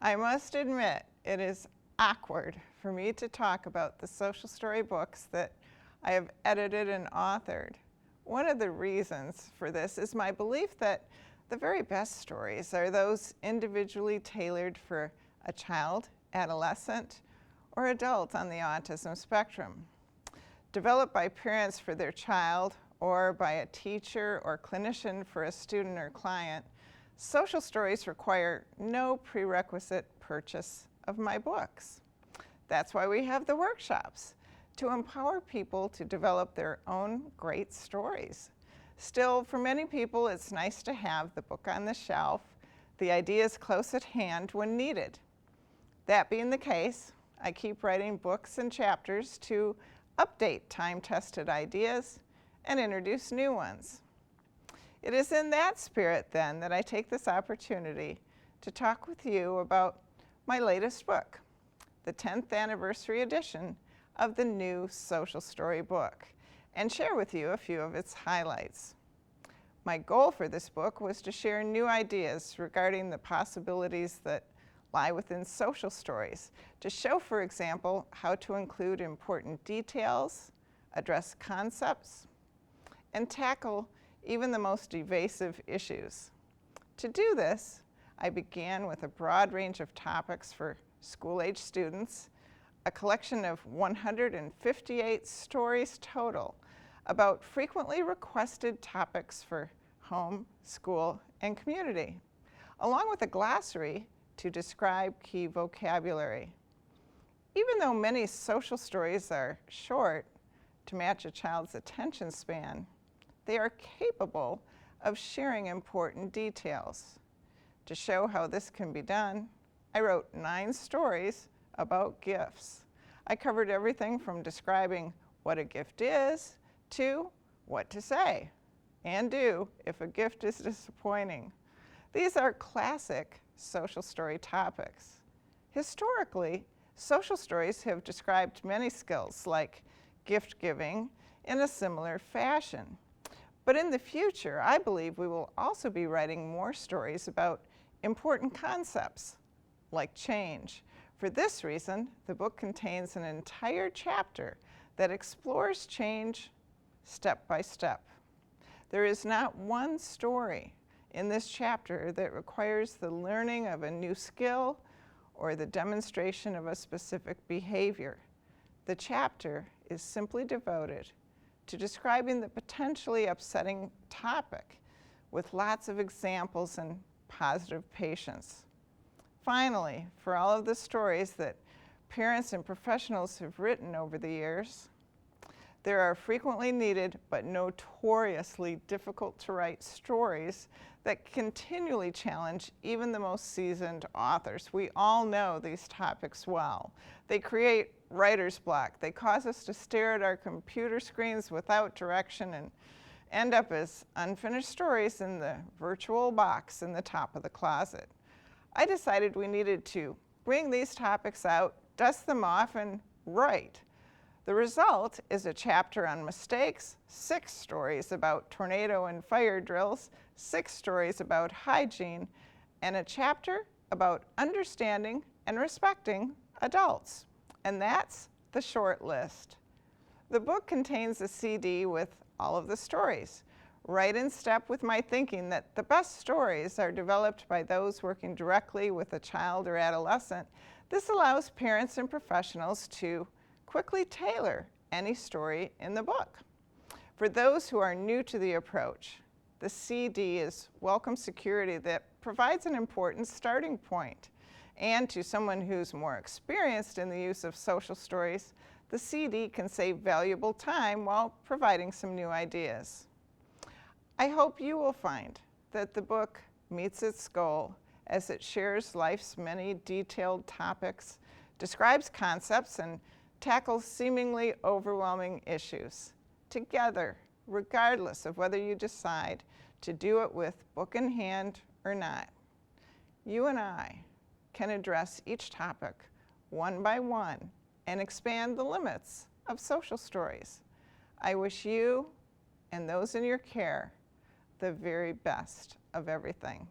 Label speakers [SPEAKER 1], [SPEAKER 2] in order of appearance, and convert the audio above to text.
[SPEAKER 1] I must admit, it is awkward for me to talk about the social story books that I have edited and authored. One of the reasons for this is my belief that the very best stories are those individually tailored for a child, adolescent, or adult on the autism spectrum. Developed by parents for their child or by a teacher or clinician for a student or client, social stories require no prerequisite purchase of my books. That's why we have the workshops, to empower people to develop their own great stories. Still, for many people, it's nice to have the book on the shelf, the ideas close at hand when needed. That being the case, I keep writing books and chapters to update time-tested ideas and introduce new ones. It is in that spirit, then, that I take this opportunity to talk with you about my latest book, the 10th anniversary edition of the new social story book, and share with you a few of its highlights. My goal for this book was to share new ideas regarding the possibilities that lie within social stories, to show, for example, how to include important details, address concepts, and tackle even the most evasive issues. To do this, I began with a broad range of topics for school-age students, a collection of 158 stories total about frequently requested topics for home, school, and community, along with a glossary to describe key vocabulary. Even though many social stories are short to match a child's attention span, they are capable of sharing important details. To show how this can be done, I wrote 9 stories about gifts. I covered everything from describing what a gift is to what to say and do if a gift is disappointing. These are classic social story topics. Historically, social stories have described many skills like gift giving in a similar fashion. But in the future, I believe we will also be writing more stories about important concepts like change. For this reason, the book contains an entire chapter that explores change step by step. There is not one story in this chapter that requires the learning of a new skill or the demonstration of a specific behavior. The chapter is simply devoted to describing the potentially upsetting topic with lots of examples and positive patience. Finally, for all of the stories that parents and professionals have written over the years, there are frequently needed but notoriously difficult to write stories that continually challenge even the most seasoned authors. We all know these topics well. They create writer's block. They cause us to stare at our computer screens without direction and end up as unfinished stories in the virtual box in the top of the closet. I decided we needed to bring these topics out, dust them off, and write. The result is a chapter on mistakes, 6 stories about tornado and fire drills, 6 stories about hygiene, and a chapter about understanding and respecting adults. And that's the short list. The book contains a CD with all of the stories, right in step with my thinking that the best stories are developed by those working directly with a child or adolescent. This allows parents and professionals to quickly tailor any story in the book. For those who are new to the approach, the CD is welcome security that provides an important starting point. And to someone who's more experienced in the use of social stories, the CD can save valuable time while providing some new ideas. I hope you will find that the book meets its goal as it shares life's many detailed topics, describes concepts, and tackles seemingly overwhelming issues together, regardless of whether you decide to do it with book in hand or not. You and I can address each topic one by one and expand the limits of social stories. I wish you and those in your care the very best of everything.